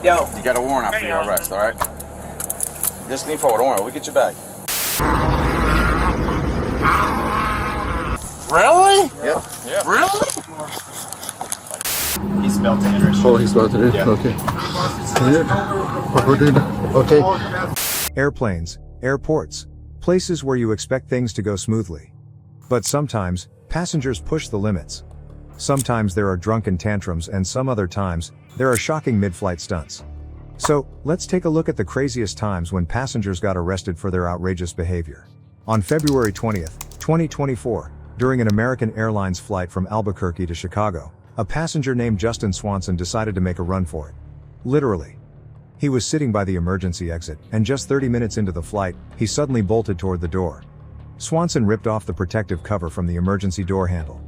Yo. You got a warrant out for your arrest, all right? Just lean forward, don't worry, we'll get you back. Really? Yep. Really? He smelled dangerous. Oh, he's about to do it? Yeah. Okay. Okay. Airplanes, airports, places where you expect things to go smoothly. But sometimes, passengers push the limits. Sometimes there are drunken tantrums, and some other times, there are shocking mid-flight stunts. So, let's take a look at the craziest times when passengers got arrested for their outrageous behavior. On February 20th, 2024, during an American Airlines flight from Albuquerque to Chicago, a passenger named Justin Swanson decided to make a run for it. Literally. He was sitting by the emergency exit, and just 30 minutes into the flight, he suddenly bolted toward the door. Swanson ripped off the protective cover from the emergency door handle.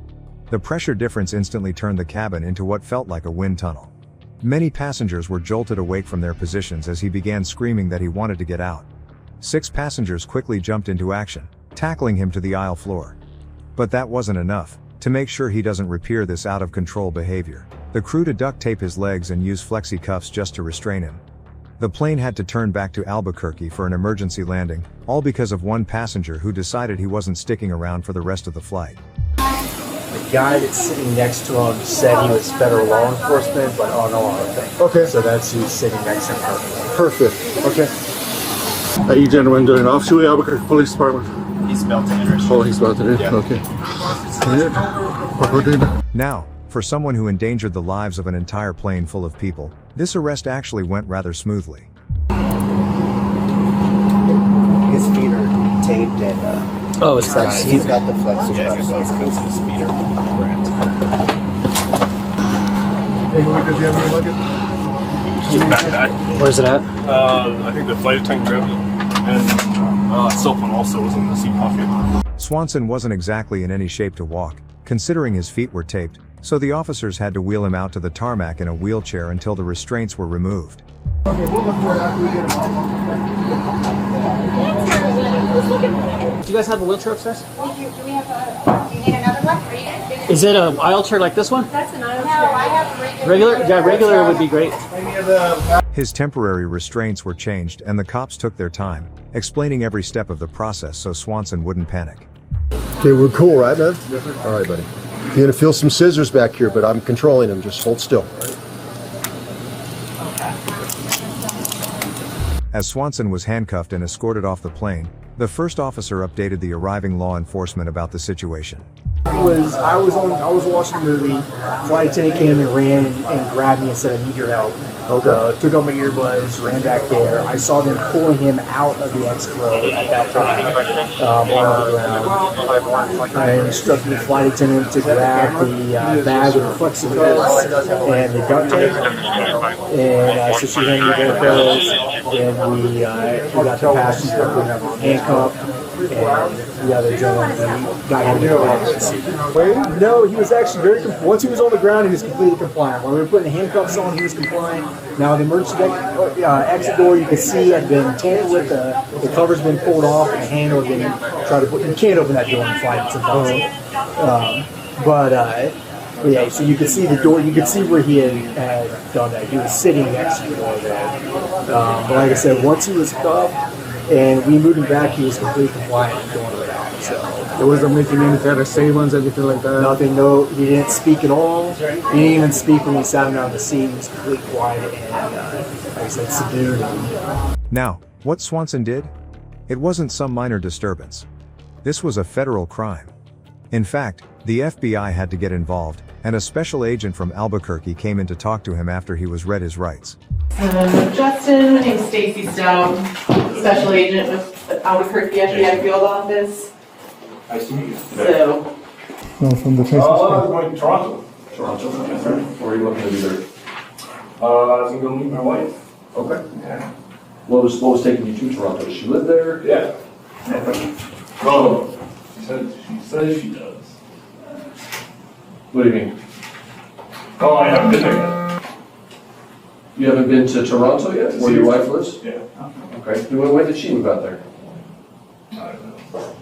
The pressure difference instantly turned the cabin into what felt like a wind tunnel. Many passengers were jolted awake from their positions as he began screaming that he wanted to get out. 6 passengers quickly jumped into action, tackling him to the aisle floor. But that wasn't enough. To make sure he doesn't repeat this out-of-control behavior, the crew to duct tape his legs and use flexi cuffs just to restrain him. The plane had to turn back to Albuquerque for an emergency landing, all because of one passenger who decided he wasn't sticking around for the rest of the flight. The guy that's sitting next to him said he was federal law enforcement, but on a lot of things. Okay. So that's who's sitting next to him. Perfect. Okay. Are you gentlemen doing off to Albuquerque Police Department? He smelled dangerous. Oh, he's about to do it? Yeah. Okay. Now, for someone who endangered the lives of an entire plane full of people, this arrest actually went rather smoothly. His feet are taped and Oh, it's like, he's got the flexi Yeah, cuffs. he's got his feet are wrapped. Backpack. Where's it at? I think the flight attendant grabbed it, and cell phone also was in the seat pocket. Swanson wasn't exactly in any shape to walk, considering his feet were taped, so the officers had to wheel him out to the tarmac in a wheelchair until the restraints were removed. Okay, we'll look for it after we get him. Do you guys have a wheelchair upstairs? Do you need another one? Are you gonna Is it an aisle chair like this one? That's an aisle chair. No, I have Regular? Yeah, regular would be great. His temporary restraints were changed and the cops took their time, explaining every step of the process so Swanson wouldn't panic. Okay, we're cool, right, man? All right, buddy. You're gonna feel some scissors back here, but I'm controlling them. Just hold still. As Swanson was handcuffed and escorted off the plane, the first officer updated the arriving law enforcement about the situation. I was watching a movie. Flight attendant came and ran and grabbed me and said, "I need your help." Okay. Took out my earbuds, ran back there. I saw them pulling him out of the exit row at that time on the ground. I instructed the flight attendant to grab the bag with the flexi cuffs and the duct tape. And so she handed me both those. Then we got the passenger handcuffed. And the other gentleman got him in the back. No, he was actually once he was on the ground, he was completely compliant. When we were putting the handcuffs on, he was compliant. Now the emergency exit door, you can see, had been tampered with. The cover's been pulled off, and the handle had been tried to put. You can't open that door in flight. It's impossible. But yeah, so you could see the door. You could see where he had done that. He was sitting next to the door there. But like I said, once he was cuffed and we moved him back, he was completely compliant and going around. So It wasn't making any kind of statements, anything like that? nothing. No, he didn't speak at all. He didn't even speak when we sat him down in the seat. He was completely quiet and, like I said, subdued. Now, what Swanson did? It wasn't some minor disturbance. This was a federal crime. In fact, the FBI had to get involved, and a special agent from Albuquerque came in to talk to him after he was read his rights. Justin, my name's Stacy Stout, Special Agent with the Albuquerque FBI Field Office. Nice to meet you. So, No, from the Facebook. I'm going to Toronto. Toronto? Where are you looking to be there? I was going to go meet my wife. Okay. Yeah. What was taking you to Toronto? Does she live there? Yeah. Oh, she says she does. What do you mean? Oh, I haven't been there yet. You haven't been to Toronto yet, where your wife lives? Yeah. Okay. When did she move out there? I don't know.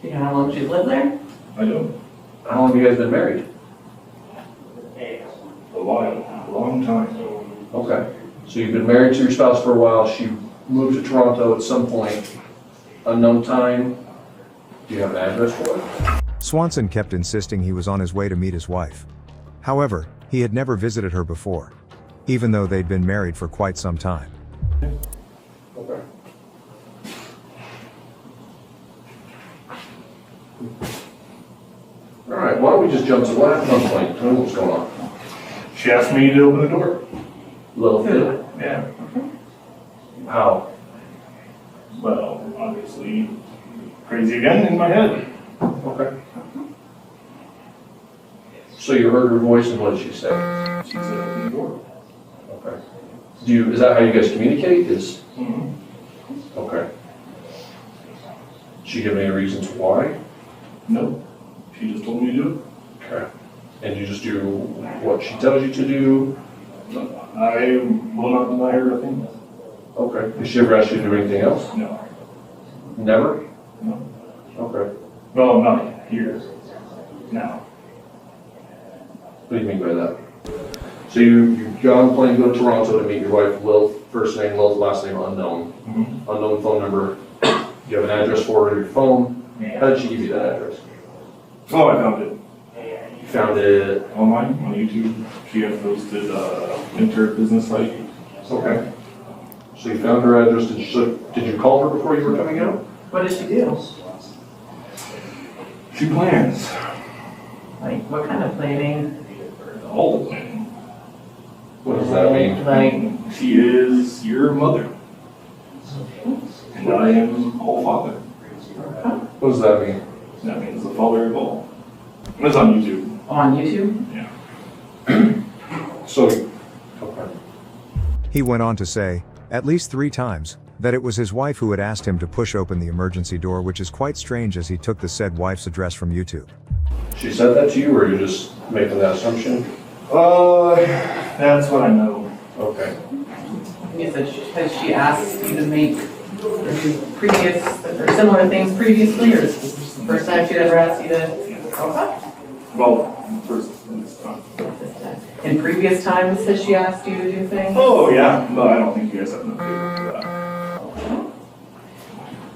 do you know how long she's lived there? I do. How long have you guys been married? A while, a long time. Okay. So you've been married to your spouse for a while. She moved to Toronto at some point, unknown time. Do you have an address for it? Swanson kept insisting he was on his way to meet his wife. However, he had never visited her before, even though they'd been married for quite some time. Okay. All right, why don't we just jump to what happened on the plane? Tell me what's going on. She asked me to open the door. Little bit. Yeah. How? Well, obviously, crazy again in my head. Okay. So you heard her voice, and what did she say? She said, open the door. Okay. Is that how you guys communicate? Mm-hmm. Okay. Did she give any reasons why? No. She just told me to do Okay. And you just do what she tells you to do? it. I will not deny her a thing. Okay. Has she ever asked you to do anything else? No. Never? No. Okay. Well, not here. Now. What do you mean by that? So you got on the plane to go to Toronto to meet your wife, Lil, first name, Lil's last name unknown. Mm-hmm. Unknown phone number. You have an address for her on your phone. How did she give you that address? Oh, I found it. You found it Online, on YouTube. She had posted enter business site. Okay. So you found her address. Did you call her before you were coming out? What did she do? She plans. Like, what kind of planning? All the planning. What does that mean? Like, She is your mother. And I am all father. What does that mean? That means the father of all. It's on YouTube. on YouTube? Yeah. So, okay. He went on to say, at least 3 times, that it was his wife who had asked him to push open the emergency door, which is quite strange as he took the said wife's address from YouTube. She said that to you, or you're just making that assumption? That's what I know. Okay. You said, has she asked you to make previous, or similar things previously, or is this the first time she'd ever asked you to? Okay. Well, first this time. In previous times, has she asked you to do things? Oh, yeah. No, I don't think you guys have enough paper for that.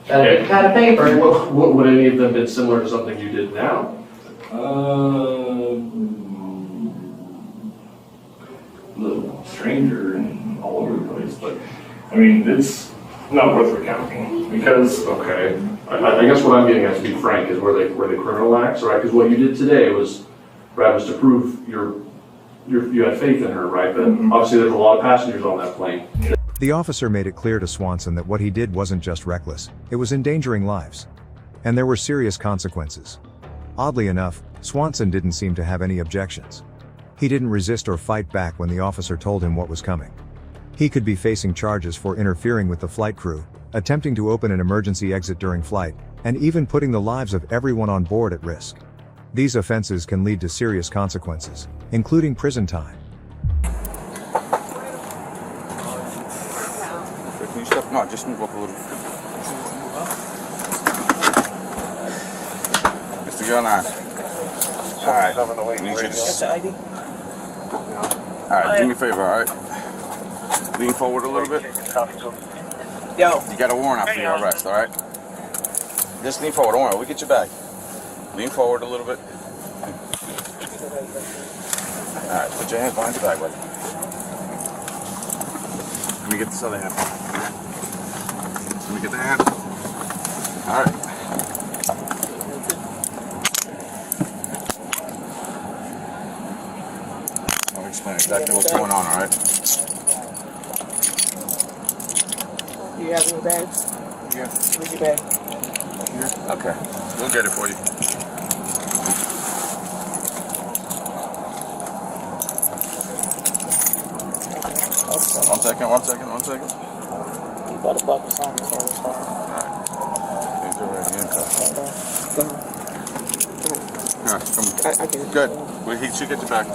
Got a big pad of paper. What would any of them been similar to something you did now? A little stranger and all over the place, but I mean, it's not worth recounting because. Okay. I guess what I'm getting at, to be frank, is where the criminal acts, right? Because what you did today was, Brad, was to prove you had faith in her, right? But obviously there's a lot of passengers on that plane. The officer made it clear to Swanson that what he did wasn't just reckless, it was endangering lives. And there were serious consequences. Oddly enough, Swanson didn't seem to have any objections. He didn't resist or fight back when the officer told him what was coming. He could be facing charges for interfering with the flight crew, attempting to open an emergency exit during flight, and even putting the lives of everyone on board at risk. These offenses can lead to serious consequences, including prison time. Can you step? No, just move up a little. Mr. Gillan. All right. Need you to... All right, do me a favor, all right? Lean forward a little bit. Yo. You got a warrant out for your arrest, all right? Just lean forward, don't worry, we'll get you back. Lean forward a little bit. All right, put your hands behind your back, buddy. Let me get this other hand. Let me get the hand. All right. I'll explain exactly what's going on, all right? Do you have any bags? Yeah. Where's your bag? Okay, we'll get it for you. One second. You better focus on this other stuff. Alright. These are already handcuffed. Alright, come on. I get it. Good. Well, he should get you back.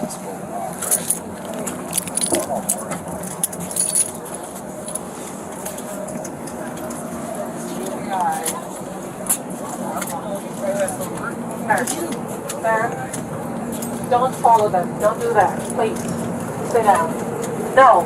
Don't follow them. Don't do that. Please. Sit down. No.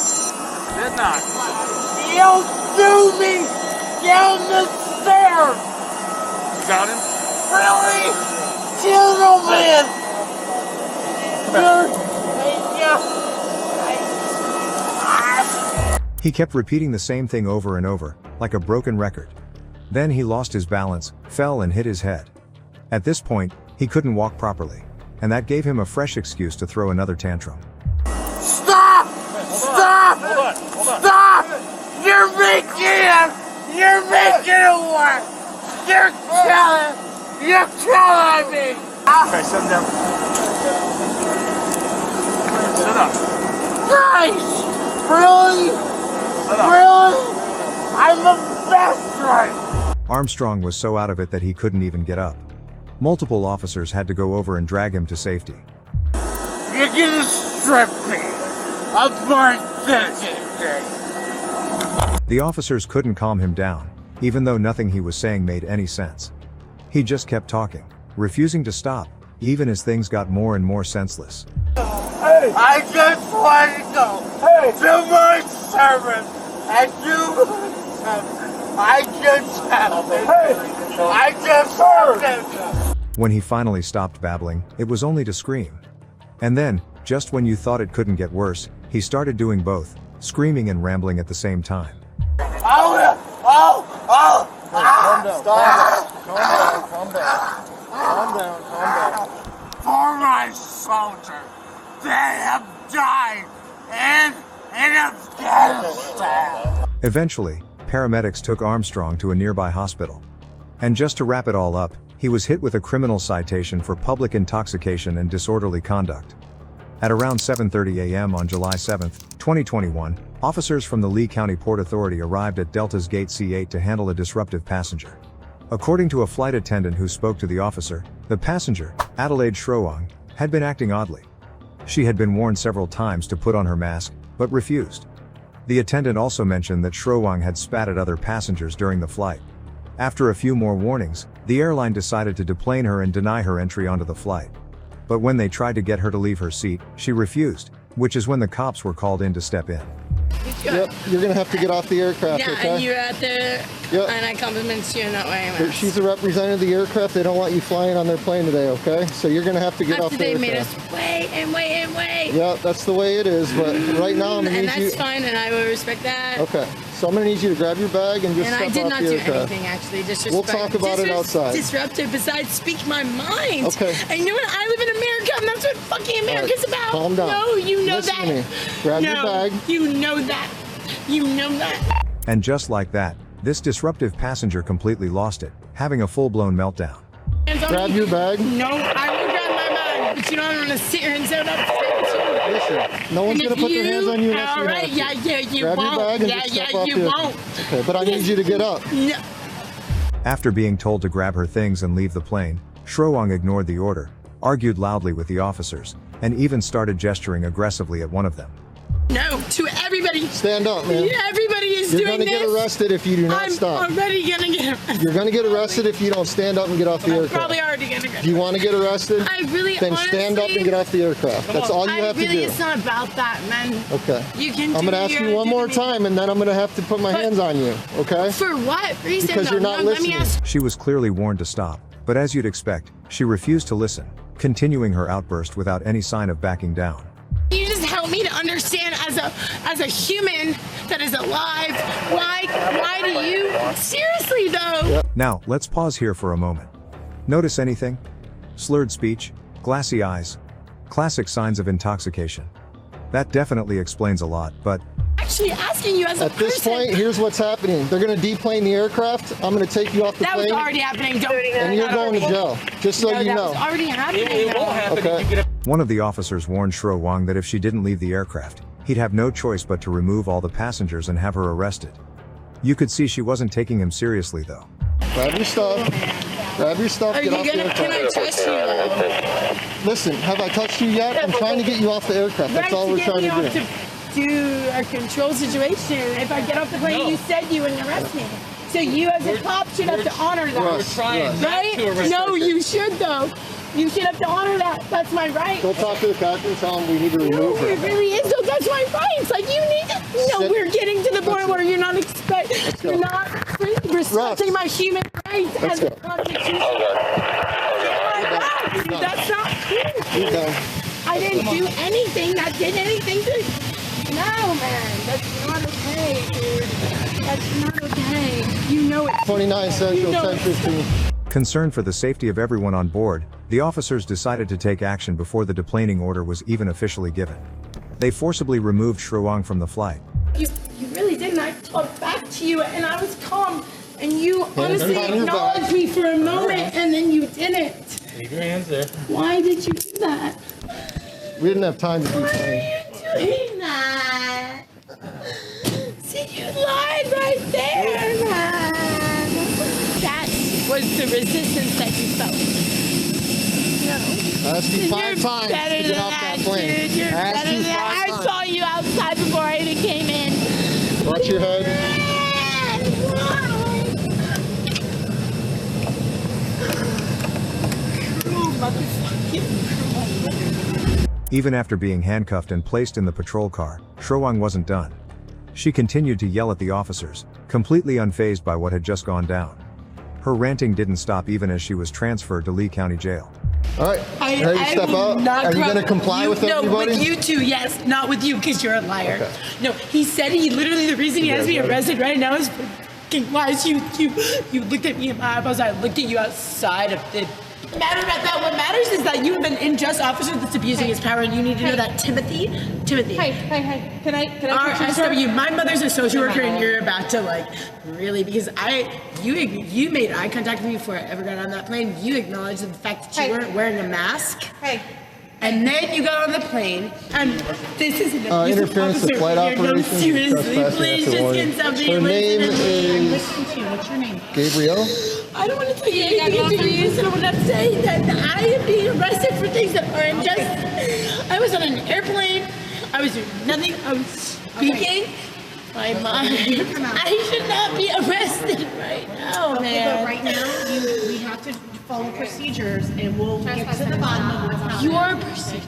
not. You'll do me down the stairs. You got him? Really? Gentlemen. He kept repeating the same thing over and over, like a broken record. Then he lost his balance, fell and hit his head. At this point, he couldn't walk properly, and that gave him a fresh excuse to throw another tantrum. Stop! Stop! Stop! You're making it work! You're killing me! Okay, sit down. Sit up. Guys! Really? Really? I'm the best right! Armstrong was so out of it that he couldn't even get up. Multiple officers had to go over and drag him to safety. You're gonna strip me of my citizenship! The officers couldn't calm him down, even though nothing he was saying made any sense. He just kept talking, refusing to stop, even as things got more and more senseless. Hey. I just want to go to my service and do I just heard it. When he finally stopped babbling, it was only to scream. And then, just when you thought it couldn't get worse, he started doing both, screaming and rambling at the same time. Calm down. For my soldiers, they have died in Afghanistan. Eventually, paramedics took Armstrong to a nearby hospital. And just to wrap it all up, he was hit with a criminal citation for public intoxication and disorderly conduct. At around 7:30 a.m. on July 7, 2021, officers from the Lee County Port Authority arrived at Delta's Gate C8 to handle a disruptive passenger. According to a flight attendant who spoke to the officer, the passenger, Adelaide Schroang, had been acting oddly. She had been warned several times to put on her mask, but refused. The attendant also mentioned that Schroang had spat at other passengers during the flight. After a few more warnings, the airline decided to deplane her and deny her entry onto the flight. But when they tried to get her to leave her seat, she refused, which is when the cops were called in to step in. Yep, you're gonna have to get off the aircraft, yeah, okay? and you're out there, and I compliment you in that way. But she's a representative of the aircraft. They don't want you flying on their plane today, okay? So you're gonna have to get off the aircraft. They made us wait and wait and wait. Yeah, that's the way it is. But right now, I'm gonna need you. And that's fine, and I will respect that. Okay, so I'm gonna need you to grab your bag and just step off the aircraft. And I did not do anything, actually. Disrespect. We'll talk about it outside. Disruptive. Besides, speak my mind. Okay. And you know what? I live in America, and that's what fucking America's about. Calm down. No, you know Listen that. to me. Grab your bag. You know that. You know that. And just like that, this disruptive passenger completely lost it, having a full-blown meltdown. Grab your bag. No, I will grab my bag, but you know I'm gonna sit here and say that. Listen, no one's gonna put their hands on you unless you have to. Yeah, you grab won't. Your bag and just step off you the won't. Okay, but I need you to get up. No. After being told to grab her things and leave the plane, Schroang ignored the order, argued loudly with the officers, and even started gesturing aggressively at one of them. No, to everybody. Stand up, man. Yeah, everybody is You're doing gonna this. get arrested if you do not stop. I'm already gonna get arrested. You're gonna get arrested if you don't stand up and get off the aircraft. Probably already gonna get. Do you want to get arrested? I really, then honestly, stand up and get off the aircraft. That's all you have to do. It's not about that, man. Okay. You can. I'm gonna ask you one more time, and then I'm gonna have to put my hands on you. Okay? For what reason? Because you're not listening. Let me ask. She was clearly warned to stop, but as you'd expect, she refused to listen, continuing her outburst without any sign of backing down. You just help me to understand as a human that is alive. Why do you seriously though? Now, let's pause here for a moment. Notice anything? Slurred speech, glassy eyes, classic signs of intoxication. That definitely explains a lot, but Actually asking you as a person. At this point, here's what's happening. They're gonna deplane the aircraft. I'm gonna take you off the plane. That was already happening. And you're going to jail, just so you know. That was already happening. Okay. one of the officers warned Schroang that if she didn't leave the aircraft, he'd have no choice but to remove all the passengers and have her arrested. You could see she wasn't taking him seriously though. Grab your stuff. Grab your stuff. Are Get you off gonna? the aircraft. Can I trust you? Listen, have I touched you yet? I'm trying to get you off the aircraft. That's all we're trying to do. Do a control situation. If I get off the plane, you said you wouldn't arrest me. So you as a cop should have to honor that. We're trying right? No, you should though. You should have to honor that. That's my right. Go talk to the captain and tell him we need to remove her. It really is though. That's my right. It's like you need to. No, we're getting You're not respecting my human rights as a constitution. That's not cool. I didn't do anything that did anything to. No, man, that's not okay, dude. That's not okay. You know it. 29 Central, 10:15. Concerned for the safety of everyone on board, the officers decided to take action before the deplaning order was even officially given. They forcibly removed Shuang from the flight. You really didn't. I talked back to you and I was calm. And you honestly acknowledged me for a moment and then you didn't. Leave your hands there. Why did you do that? We didn't have time to Why are you doing that? See, you lied right there, man. That was the resistance that you felt. No. I asked you 5 times to get off that plane. Dude, you're better than that. I saw you outside before I even came in. Watch your head. Even after being handcuffed and placed in the patrol car, Shuang wasn't done. She continued to yell at the officers, completely unfazed by what had just gone down. Her ranting didn't stop even as she was transferred to Lee County Jail. All right, ready to step out? Are you going to comply with everybody? No, with you too, yes. Not with you, because you're a liar. Okay. No, he said literally the reason he has me arrested right now is because you looked at me in my eyeballs. I looked at you outside of the... Matter about that. What matters is that you have an unjust officer that's abusing his power, and you need to know that, Timothy. Hey. Can I RSW, my mother's a social worker, and you're about to really, because you made eye contact with me before I ever got on that plane. You acknowledged the fact that you weren't wearing a mask. And then you got on the plane, and this is an abusive interference with flight operations. No, seriously, please just get something. Her name is... What's your name? Gabrielle? I don't want to tell you anything to you, so I'm not saying that I am being arrested for things that are unjust. I was on an airplane. I was doing nothing. I was speaking my mind. I should not be arrested right now, man. But right now, we have to follow procedures, and we'll get to the bottom of what's happening. Your procedure.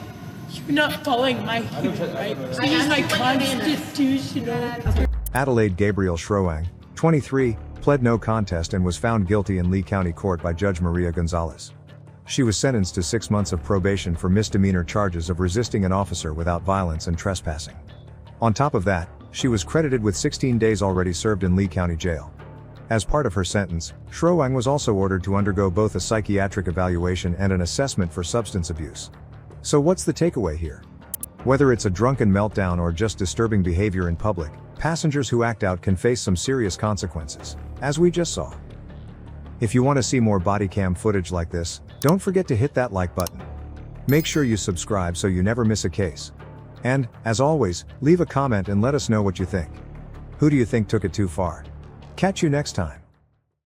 You're not following my human rights. This is my constitutional. Adelaide Gabriel Shuang, 23, pled no contest and was found guilty in Lee County Court by Judge Maria Gonzalez. She was sentenced to 6 months of probation for misdemeanor charges of resisting an officer without violence and trespassing. On top of that, she was credited with 16 days already served in Lee County Jail. As part of her sentence, Shuang was also ordered to undergo both a psychiatric evaluation and an assessment for substance abuse. So what's the takeaway here? Whether it's a drunken meltdown or just disturbing behavior in public, passengers who act out can face some serious consequences, as we just saw. If you want to see more body cam footage like this, don't forget to hit that like button. Make sure you subscribe so you never miss a case. And, as always, leave a comment and let us know what you think. Who do you think took it too far? Catch you next time.